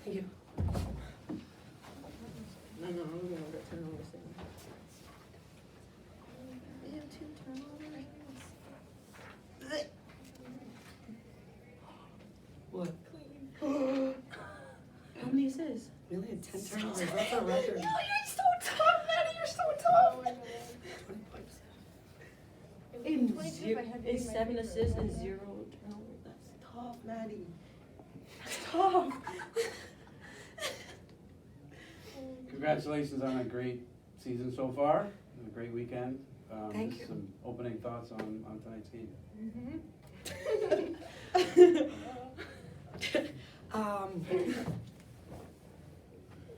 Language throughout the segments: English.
Thank you. No, I'm going to turn over the thing. We have 2 turnovers. What? How many assists? We only had 10 turnovers. That's our record. You're so tough, Maddie. You're so tough. 7 assists and 0 turnovers. That's tough, Maddie. That's tough. Congratulations on a great season so far, and a great weekend. Thank just you. Some opening thoughts on tonight's game.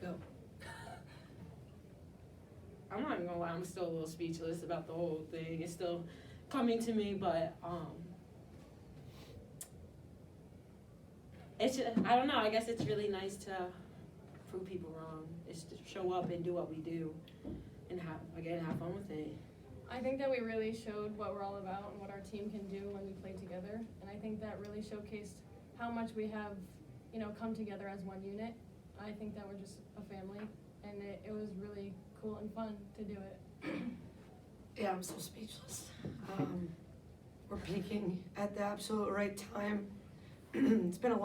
Go. I'm not even gonna lie, I'm still a little speechless about the whole thing. It's still coming to me, but it's just, I don't know, I guess it's really nice to prove people wrong. It's to show up and do what we do and have fun with it. I think that we really showed what we're all about and what our team can do when we play together. And I think that really showcased how much we have, come together as one unit. I think that we're just a family, and it was really cool and fun to do it. Yeah, I'm so speechless. We're peaking at the absolute right time. It's been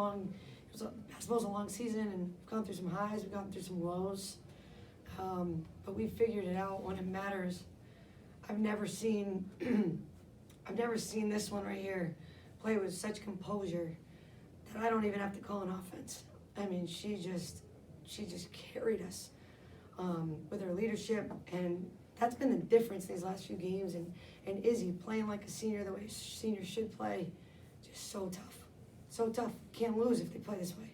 basketball's a long season, and we've gone through some highs, we've gone through some lows. But we figured it out when it matters. I've never seen this one right here play with such composure that I don't even have to call an offense. I mean, she just carried us with her leadership, and that's been the difference these last few games. And Izzy playing like a senior the way seniors should play, just so tough. So tough. Can't lose if they play this way.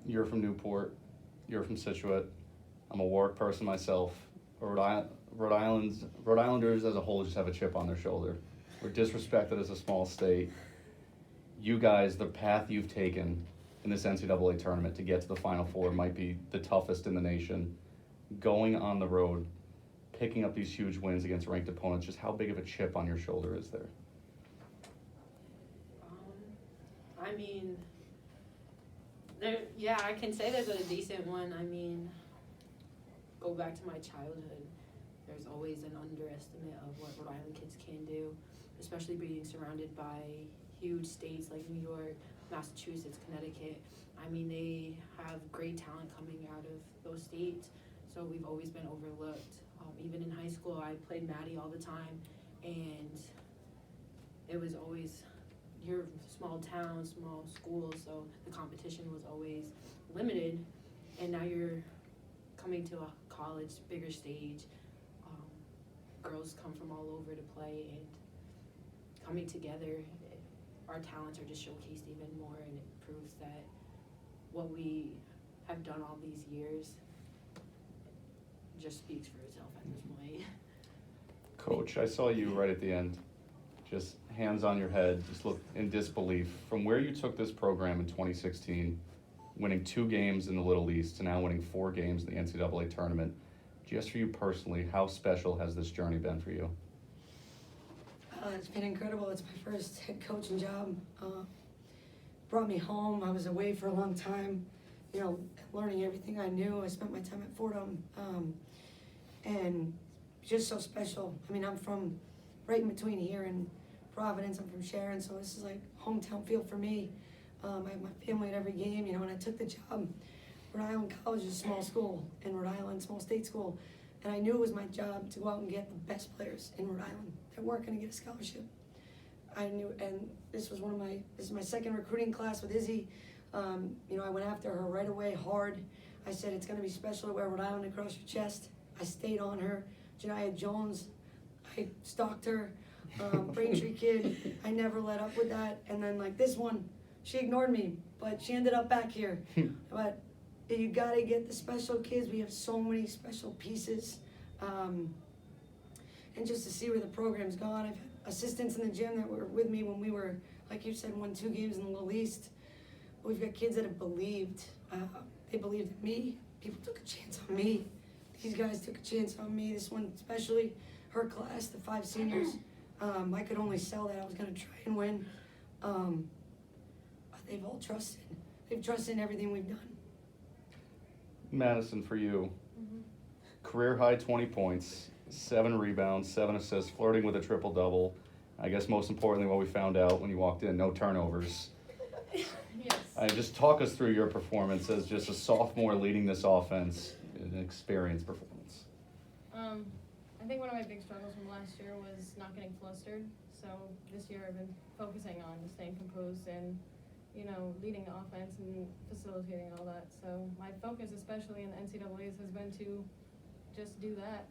You're from Newport. You're from Scituate. I'm a Warwick person myself. Rhode Islanders as a whole just have a chip on their shoulder. We're disrespected as a small state. You guys, the path you've taken in this NCAA tournament to get to the Final Four might be the toughest in the nation. Going on the road, picking up these huge wins against ranked opponents, just how big of a chip on your shoulder is there? I mean, I can say there's a decent one. I mean, go back to my childhood. There's always an underestimate of what Rhode Island kids can do, especially being surrounded by huge states like New York, Massachusetts, Connecticut. I mean, they have great talent coming out of those states, so we've always been overlooked. Even in high school, I played Maddie all the time, and it was always your small town, small school, so the competition was always limited, and now you're coming to a college, bigger stage. Girls come from all over to play, and coming together, our talents are just showcased even more, and it proves that what we have done all these years just speaks for itself at this point. Coach, I saw you right at the end, just hands on your head, just look in disbelief. From where you took this program in 2016, winning 2 games in the Little East, to now winning 4 games in the NCAA tournament, just for you personally, how special has this journey been for you? It's been incredible. It's my first head coaching job. Brought me home. I was away for a long time, learning everything I knew. I spent my time at Fordham, and just so special. I mean, I'm from right in between here and Providence. I'm from Sharon, so this is like hometown feel for me. I have my family at every game, when I took the job. Rhode Island College is a small school, and Rhode Island, small state school. And I knew it was my job to go out and get the best players in Rhode Island that weren't gonna get a scholarship. I knew, and this is my second recruiting class with Izzy. I went after her right away hard. I said, it's gonna be special to wear Rhode Island across your chest. I stayed on her. Janiah Jones, I stalked her. Braintree kid, I never let up with that. And then like this one, she ignored me, but she ended up back here. But you gotta get the special kids. We have so many special pieces. And just to see where the program's gone. I've had assistants in the gym that were with me when we were, like you said, won 2 games in the Little East. We've got kids that have believed. They believed in me. People took a chance on me. These guys took a chance on me. This one especially, her class, the 5 seniors. I could only sell that I was gonna try and win. But they've all trusted. they've trusted in everything we've done. Madison, for you, Mhm. career high 20 points, 7 rebounds, 7 assists, flirting with a triple-double. I guess most importantly, what we found out when you walked in, no turnovers. Yes. Just talk us through your performance as just a sophomore leading this offense, an experienced performance. I think one of my big struggles from last year was not getting flustered. So this year I've been focusing on staying composed and, leading the offense and facilitating all that. So my focus, especially in the NCAAs, has been to just do that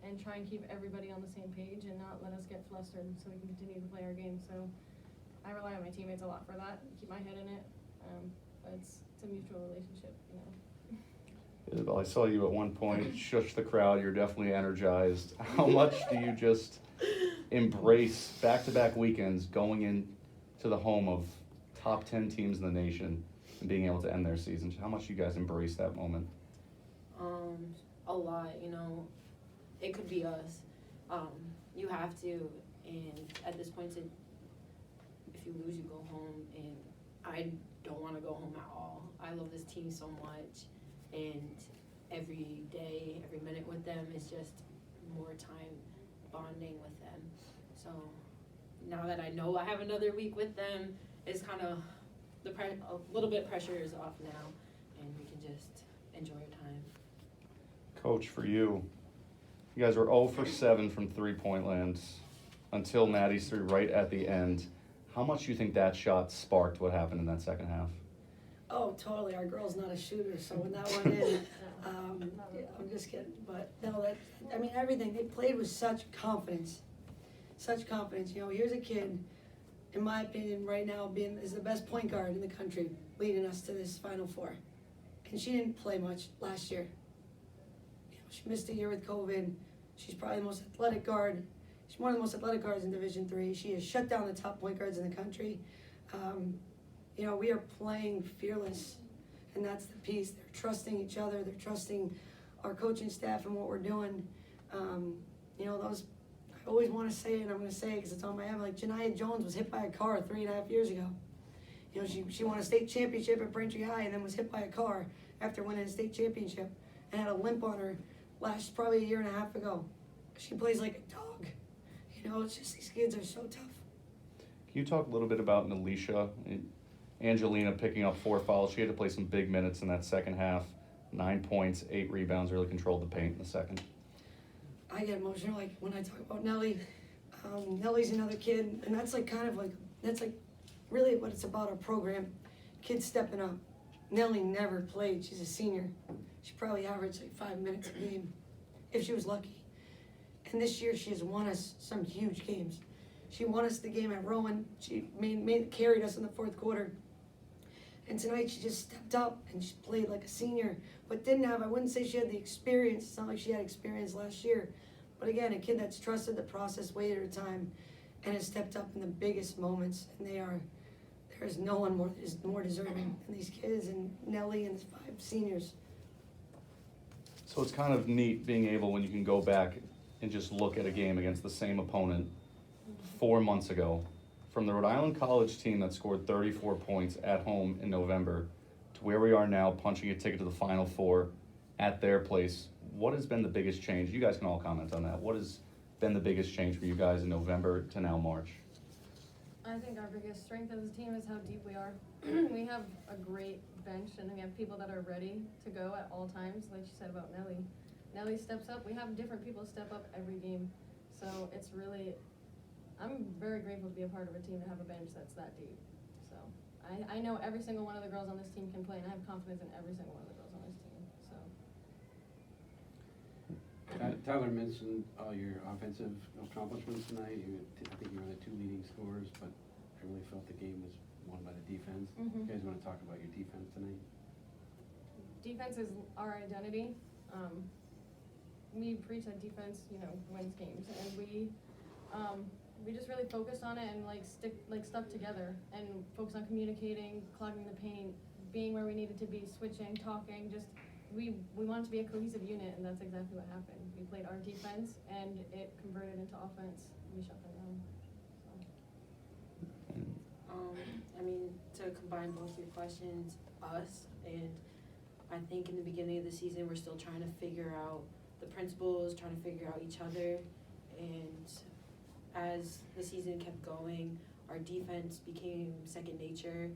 and try and keep everybody on the same page and not let us get flustered so we can continue to play our game. So I rely on my teammates a lot for that, keep my head in it. But it's a mutual relationship, Isabel, I saw you at one point shush the crowd. You're definitely energized. How much do you just embrace back-to-back weekends going into the home of top 10 teams in the nation and being able to end their seasons? How much do you guys embrace that moment? A lot, it could be us. You have to, and at this point, if you lose, you go home, and I don't want to go home at all. I love this team so much, and every day, every minute with them is just more time bonding with them. So now that I know I have another week with them, it's kind of a little bit pressure is off now, and we can just enjoy our time. Coach, for you, you guys were 0 for 7 from three-point land until Maddie's threw right at the end. How much do you think that shot sparked what happened in that second half? Oh, totally. Our girl's not a shooter, so when that went in, yeah, I'm just kidding. But no, everything. They played with such confidence. Such confidence. Here's a kid, in my opinion, right now is the best point guard in the country, leading us to this Final Four. And she didn't play much last year. She missed a year with COVID. She's probably the most athletic guard. She's one of the most athletic guards in Division III. She has shut down the top point guards in the country. We are playing fearless, and that's the piece. They're trusting each other. They're trusting our coaching staff and what we're doing. I always want to say it, and I'm going to say it because it's on my head. Like, Janiyah Jones was hit by a car 3.5 years ago. She won a state championship at Braintree High and then was hit by a car after winning a state championship and had a limp on her probably a year and a half ago. She plays like a dog. It's just these kids are so tough. Can you talk a little bit about Nelisha? Angelina picking up 4 fouls. She had to play some big minutes in that second half. 9 points, 8 rebounds, really controlled the paint in the second. I get emotional like when I talk about Nelly. Nelly's another kid, and that's really what it's about, our program. Kids stepping up. Nelly never played. She's a senior. She probably averaged 5 minutes a game, if she was lucky. And this year she has won us some huge games. She won us the game at Rowan. She carried us in the fourth quarter. And tonight she just stepped up and she played like a senior, but I wouldn't say she had the experience. It's not like she had experience last year. But again, a kid that's trusted the process, waited her time, and has stepped up in the biggest moments. And there is no one more deserving than these kids and Nelly and his 5 seniors. So it's kind of neat being able, when you can go back and just look at a game against the same opponent 4 months ago, from the Rhode Island College team that scored 34 points at home in November to where we are now, punching a ticket to the Final Four at their place. What has been the biggest change? You guys can all comment on that. What has been the biggest change for you guys in November to now March? I think our biggest strength as a team is how deep we are. We have a great bench, and we have people that are ready to go at all times, like you said about Nelly. Nelly steps up. We have different people step up every game. So it's really, I'm very grateful to be a part of a team to have a bench that's that deep. So I know every single one of the girls on this team can play, and I have confidence in every single one of the girls on this team. So. Tyler mentioned all your offensive accomplishments tonight. I think you were the 2 leading scorers, but I really felt the game was won by the defense. Mm-hmm. You guys want to talk about your defense tonight? Defense is our identity. We preach that defense, wins games, and we just really focused on it and stuck together and focused on communicating, clogging the paint, being where we needed to be, switching, talking. We wanted to be a cohesive unit, and that's exactly what happened. We played our defense, and it converted into offense. We shut them down. So. I mean, to combine both your questions, us, and I think in the beginning of the season, we're still trying to figure out the principles, trying to figure out each other, and as the season kept going, our defense became second nature.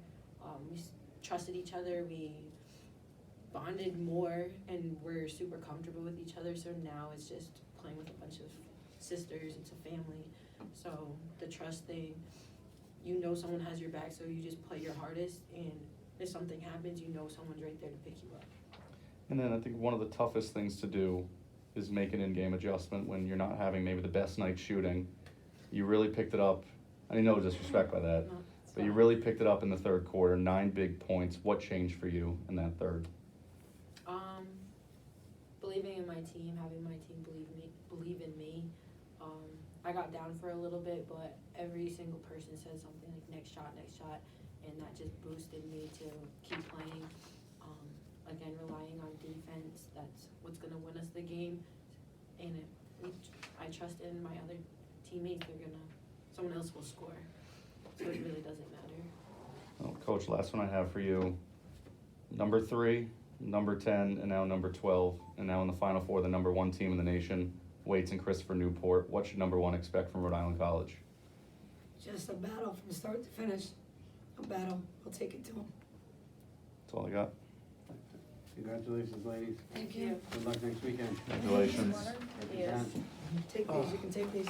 We trusted each other, we bonded more, and we're super comfortable with each other, so now it's just playing with a bunch of sisters, it's a family. So the trust thing, you know someone has your back, so you just play your hardest, and if something happens, you know someone's right there to pick you up. And then I think one of the toughest things to do is make an in-game adjustment when you're not having maybe the best night shooting. You really picked it up, I mean, no disrespect by that, No, it's but you fine. really picked it up in the third quarter, 9 big points. What changed for you in that third? Believing in my team, having my team believe in me. I got down for a little bit, but every single person said something like next shot, and that just boosted me to keep playing. Again, relying on defense, that's what's gonna win us the game. And I trust in my other teammates, someone else will score. So it really doesn't matter. Well, Coach, last one I have for you. Number 3, number 10, and now number 12, and now in the Final Four, the number 1 team in the nation, Waits and Christopher Newport. What should number 1 expect from Rhode Island College? Just a battle from start to finish. A battle. We'll take it to them. That's all I got. Congratulations, ladies. Thank you. Good luck next weekend. Congratulations. Take these, you can take these.